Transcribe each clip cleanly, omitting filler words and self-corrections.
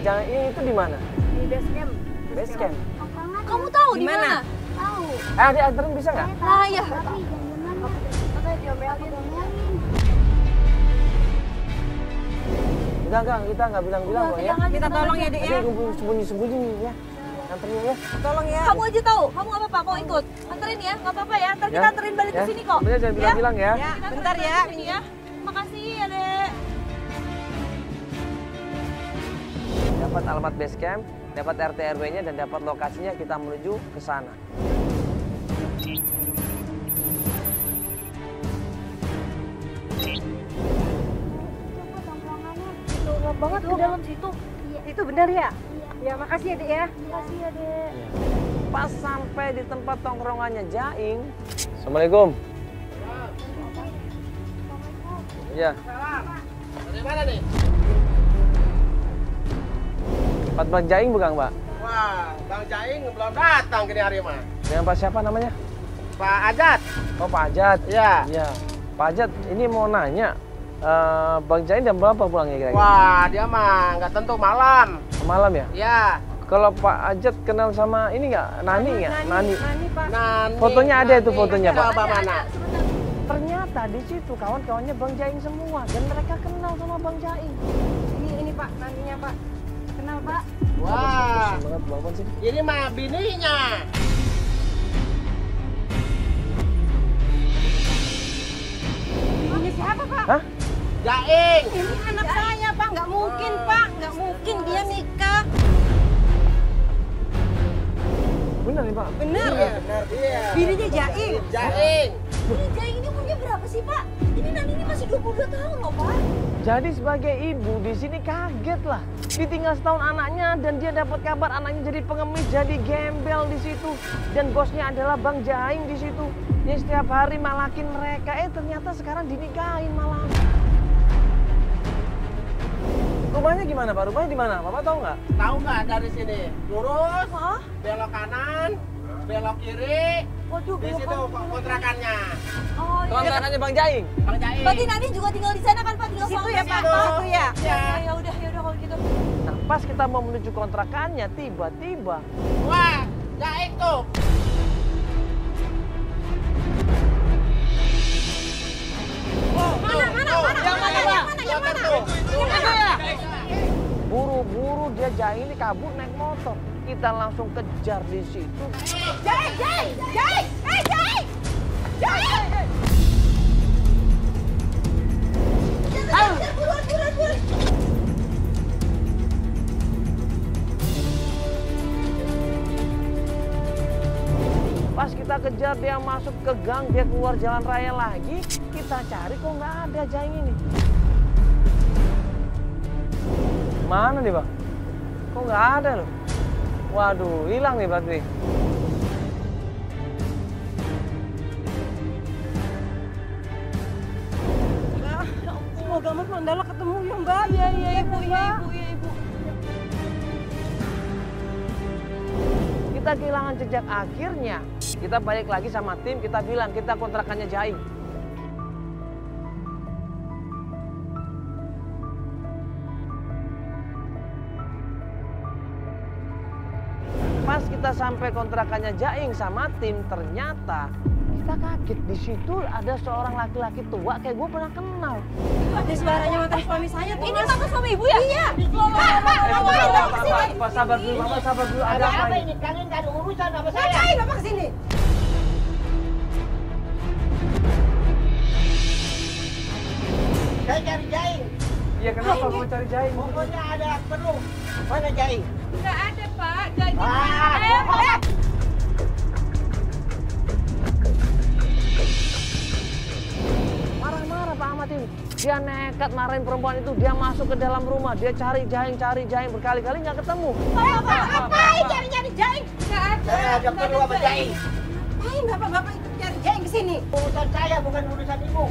Jaing itu di mana? Di base camp. Base camp. Kamu tahu di mana? Tahu. Adik anterin bisa nggak? Nah, ya. Tapi jangan katanya diomelin. Enggak, kita nggak bilang-bilang kok ya. Minta tolong ya, Dek ya. Nanti sembunyi-sembunyi ya. Anterin ya. Tolong ya. Kamu aja tahu. Kamu nggak apa-apa, mau ikut. Anterin ya, nggak apa-apa ya. Ntar kita Ya. anterin balik ke Ya. sini kok. Sebenarnya jangan bilang-bilang ya. Ya, bentar ya, ini ya. Makasih ya, Dek. Dapat alamat base camp, dapat RT RW-nya dan dapat lokasinya, kita menuju ke sana. Gelap banget ke dalam situ. Iya. Itu benar ya? Iya. Ya, makasih ya, Dek ya. Makasih ya, Dek. Pas sampai di tempat tongkrongannya Jaing. Assalamualaikum. Iya. Dari mana nih? Tempat Bang Jaing bukan, Mbak? Wah, Bang Jaing belum datang gini hari mah. Dengan Pak siapa namanya? Pak Ajat. Oh, Pak Ajat. Iya. Iya. Pak Ajat, ini mau nanya. Bang Jaing jam berapa pulangnya kira-kira? Wah, dia mah nggak tentu malam. Malam ya? Iya. Kalau Pak Ajat kenal sama ini nggak? Nani nggak? Nani. Nani, Pak. Nani, Fotonya ada itu fotonya, Pak. Coba mana? Ternyata di situ kawan-kawannya Bang Jaing semua dan mereka kenal sama Bang Jaing. Ini Pak, Naninya, Pak. Kenal, Pak. Wah, Pusing banget bawa sih. ini mah bininya. Ini siapa, Pak? Hah? Jaing. Ini anak saya, Pak. Nggak mungkin, Pak. Nggak mungkin dia nikah. Benar nih, Pak. Bener. Iya, benar dia. Bininya Jaing. Jaing. Ini Jaing ini umurnya berapa sih, Pak? Ini Nani ini masih 22 tahun loh, Pak. Jadi sebagai ibu di sini kaget lah. Ditinggal setahun anaknya dan dia dapat kabar anaknya jadi pengemis, jadi gembel di situ. Dan bosnya adalah Bang Jaing di situ. Yang setiap hari malakin mereka. Ternyata sekarang dinikahin malah. Rumahnya gimana, Pak? Rumahnya di mana? Bapak tahu nggak? Tahu nggak dari sini? Lurus, Hah? belok kanan, belok kiri. Waduh, Di situ kontrakannya. Oh, iya. Kontrakannya Bang Jaing. Bang Jaing. Berarti Nani juga tinggal di sana kan, Pak? Tinggal Situ sama ya, Pak? Situ ya? Iya. Ya udah kalau gitu. Nah, pas kita mau menuju kontrakannya, tiba-tiba Wah, Jaing tuh. buru-buru dia Jaing ini kabur naik motor. Kita langsung kejar di situ. Jaing! Jaing! Jaing! Jaing! Jaing! Buruan! Pas kita kejar dia masuk ke gang, dia keluar jalan raya lagi. Kita cari kok nggak ada Jaing ini. Mana nih, Bang? Kok nggak ada loh? Waduh, hilang nih berarti. Semoga Mas Mandala ketemu ya, Mbak. Iya, Ibu. Kita kehilangan jejak, akhirnya kita balik lagi sama tim, kita bilang kita kontrakannya Jaing. Pas kita sampai kontrakannya Jaing sama tim, ternyata kita kaget. Di situ ada seorang laki-laki tua kayak gue pernah kenal. Ada suaranya mantan suami saya tuh. Ini mantan suami Ibu ya? Iya. Pak, sabar dulu, Bapak sabar dulu. Ada apa ini? Kalian nggak ada urusan sama saya. Ngapain Bapak kesini? Saya cari Jaing. Iya, kenapa mau cari Jaing? Pokoknya ada perlu. Mana Jaing? Nggak ada, Pak. Jaing. Marah-marah Pak Ahmad ini. Dia nekat marahin perempuan itu. Dia masuk ke dalam rumah. Dia cari Jaing berkali-kali nggak ketemu. Ngapain cari-cari Jaing? Nggak ada. Saya ada perlu sama Jaing. Ngapain Bapak ikut cari Jaing ke sini? Urusan saya bukan urusan ibu.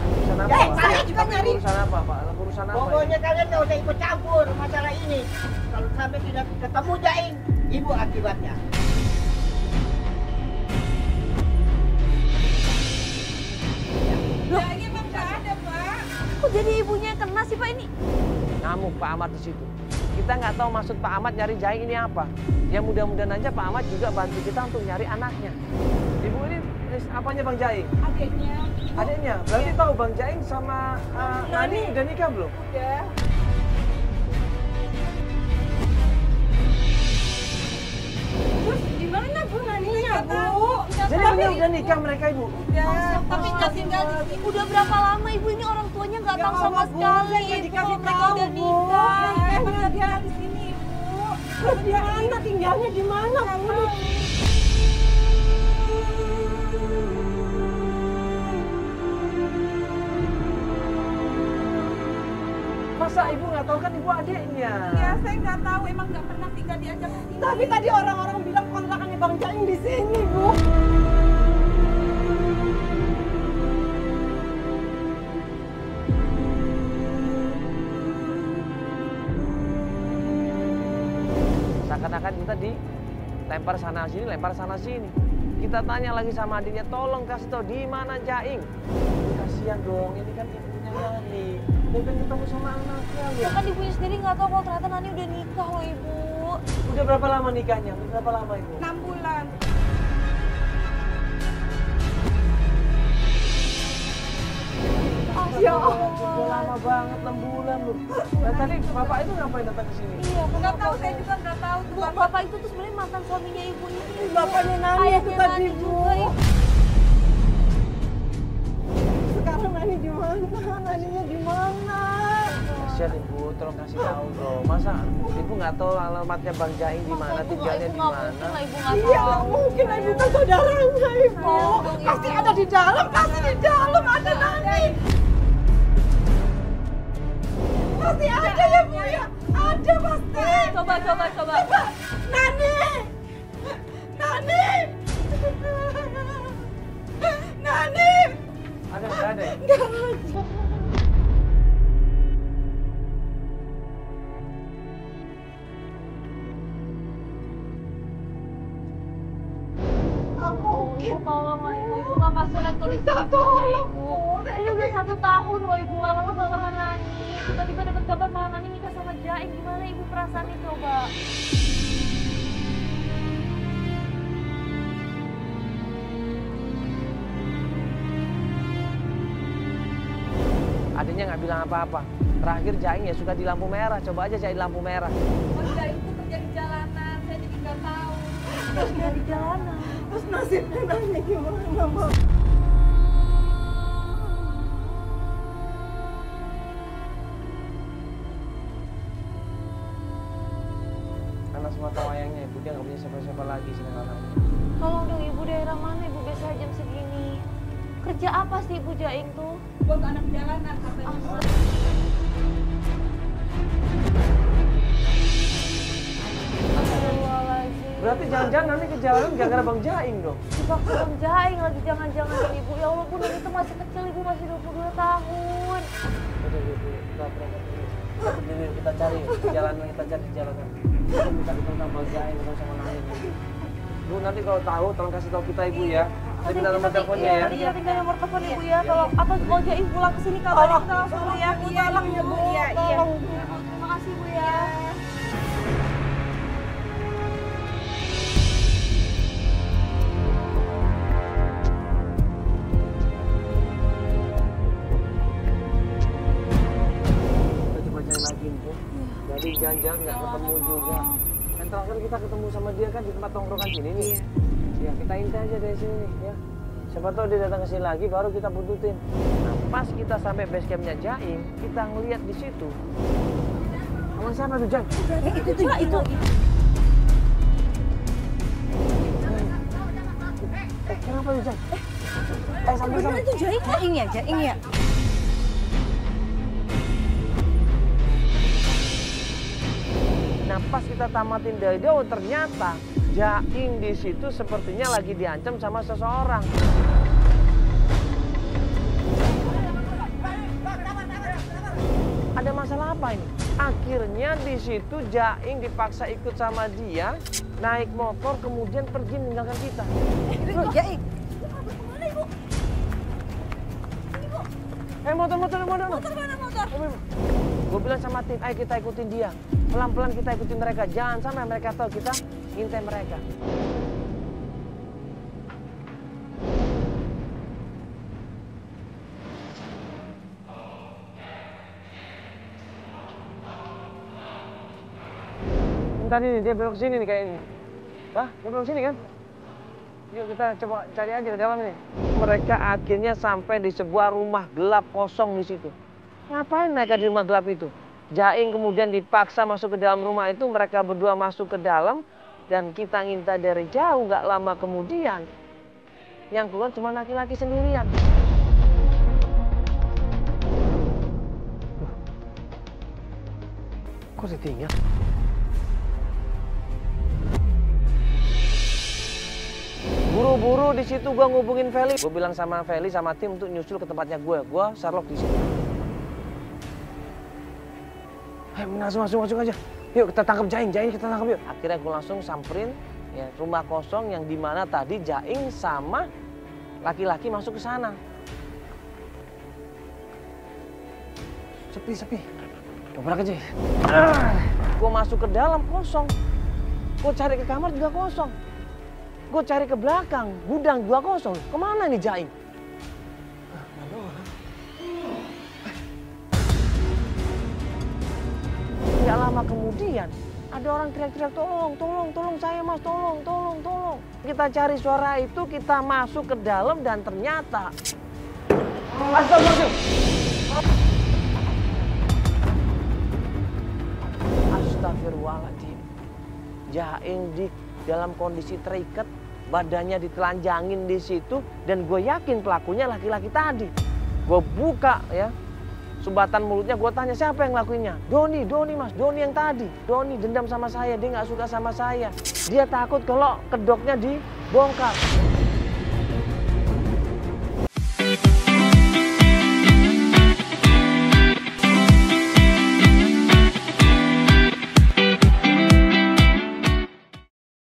Urusan apa, Pak? saya juga nyari. Urusan apa, Pak? Urusan apa? Pokoknya kalian nggak usah ikut campur masalah ini. Kalau sampai tidak ketemu Jaing, ibu akibatnya. Jaingnya emang nggak ada, Pak. Kok jadi ibunya yang kena sih, Pak ini? Ngamuk Pak Ahmad di situ. Kita nggak tahu maksud Pak Ahmad nyari Jaing ini apa. Ya mudah-mudahan aja Pak Ahmad juga bantu kita untuk nyari anaknya. Ibu ini apanya Bang Jaing? Adiknya. Adiknya? Berarti tahu Bang Jaing sama Nani udah nikah belum? Udah. Terus gimana Bu Naninya Bu? Jadi benar udah nikah mereka Ibu? Udah. Tapi nggak tinggal di sini. Udah berapa lama Ibu ini orang tuanya nggak tahu sama sekali. Ibu mereka udah nikah. Mereka tinggal di sini Ibu. Terus di mana tinggalnya di mana Bu? Masa Ibu nggak tahu kan Ibu adiknya? Ya saya nggak tahu. Emang nggak pernah tinggal diajak ke sini. Tapi tadi orang-orang bilang kontrakannya Bang Jaing di sini, Bu. Seakan-akan kita dilempar sana sini, lempar sana sini. Kita tanya lagi sama adiknya, tolong kasih tahu di mana Jaing. Kasihan dong, ini kan ibunya Nani. Mungkin ketemu sama anaknya Ya loh. kan ibunya sendiri nggak tahu kalau ternyata Nani udah nikah loh Ibu. Udah berapa lama nikahnya? Udah berapa lama Ibu? 6 bulan. Ya udah lama banget 6 bulan loh. Nah, tadi bapak itu ngapain datang ke sini? Iya, nggak tahu, saya juga nggak tahu. Bapak itu tuh sebenarnya mantan suaminya Ibu ini. Bapaknya Nani itu Ayahnya tadi, Nani Bu. juga. Sekarang Nani di mana? Naninya di mana? Kasihan Ibu, tolong kasih tahu dong. Masa Ibu nggak tahu alamatnya Bang Jaing di mana, tinggalnya di mana? Ibu nggak Iya, tahu. nggak mungkin Ibu kan saudaranya, Ibu. Tolong dong, Ibu. Pasti ada di dalam, pasti di dalam ada Nani. Pasti ada ya, Bu ya. Ada pasti. Coba. Nani. Nani. Nani. Ada nggak ada? Ya? Nggak ada. Ibu mau sama Ibu nggak pasukan tulisan Ibu. Ini udah 1 tahun loh Ibu nggak lama sama Nani. Tiba-tiba dapat kabar malah Nani nikah sama Jaing. Gimana Ibu perasaannya coba? Adiknya nggak bilang apa-apa. Terakhir Jaing ya suka di lampu merah. Coba aja cari lampu merah. Mas Jaing tuh kerja di jalanan. Saya jadi nggak tahu. Kerja di jalanan. Terus nasibnya Nani gimana, Bang? Karena semata wayangnya Ibu dia nggak punya siapa-siapa lagi sekarang. Tolong dong Ibu, daerah mana Ibu biasa jam segini? Kerja apa sih Ibu Jaing tuh? Buat anak jalanan katanya. Astagfirullahaladzim. Berarti jangan-jangan nanti ke jalan gara-gara Bang Jaing dong. Dipaksa Bang Jaing lagi, jangan-jangan Ibu. Ya Allah Bu, Nani itu masih kecil Ibu, masih 22 tahun. Udah Ibu, kita berangkat dulu. Kita cari jalanan, kita cari jalanan. Kita minta tentang Bang Jaing, tentang sama Nani. Bu, nanti kalau tahu tolong kasih tahu kita Ibu ya. Kita minta nomor teleponnya ya. Iya, tinggal nomor telepon Ibu ya. Kalau Jaing pulang ke sini kabarin kita langsung ya. Tolong ya, Bu. Tolong. Terima kasih Bu ya. Kita coba cari lagi Bu. Jadi jangan-jangan nggak ketemu juga. Kan terakhir kita ketemu sama dia kan di tempat tongkrongan sini nih. Ya kita intai aja dari sini ya. Siapa tahu dia datang ke sini lagi baru kita buntutin. Nah, pas kita sampai base campnya Jaing, kita ngeliat di situ. Sama siapa tuh Jaing? Itu. Kenapa tuh Jaing? Sambil. Itu Jaing ya. Nah pas kita tamatin dari jauh ternyata Jaing di situ sepertinya lagi diancam sama seseorang. Ada masalah apa ini? Akhirnya di situ Jaing dipaksa ikut sama dia, naik motor kemudian pergi meninggalkan kita. Jaing. Motor. Motor mana motor? Gue bilang sama tim, ayo kita ikutin dia. Pelan-pelan kita ikutin mereka. Jangan sampai mereka tahu kita ngintai mereka. Tadi nih, dia belok sini nih kayaknya. Wah, dia belok sini kan? Yuk kita coba cari aja di dalam nih. Mereka akhirnya sampai di sebuah rumah gelap kosong di situ. Ngapain mereka di rumah gelap itu? Jaing kemudian dipaksa masuk ke dalam rumah itu. Mereka berdua masuk ke dalam dan kita ngintai dari jauh. Nggak lama kemudian yang keluar cuma laki-laki sendirian. Kok ditinggal? Buru-buru di situ gue ngubungin Feli. Gue bilang sama Feli sama tim untuk nyusul ke tempatnya gue. Gue Sherlock di situ. Masuk aja. Yuk kita tangkap Jaing kita tangkap yuk. Akhirnya gue langsung samperin ya, rumah kosong yang dimana tadi Jaing sama laki-laki masuk ke sana. Sepi. Dobrak aja. Gue masuk ke dalam kosong. Gue cari ke kamar juga kosong. Gue cari ke belakang, gudang juga kosong. Kemana nih Jaing? Nggak lama kemudian, ada orang teriak-teriak, tolong saya mas, tolong. Kita cari suara itu, kita masuk ke dalam dan ternyata... Astagfirullahaladzim. Jaing di dalam kondisi terikat, badannya ditelanjangin di situ, dan gue yakin pelakunya laki-laki tadi. Gue buka ya sumbatan mulutnya, gue tanya siapa yang ngelakuinnya. Doni mas, Doni yang tadi. Doni dendam sama saya, dia nggak suka sama saya. Dia takut kalau kedoknya dibongkar.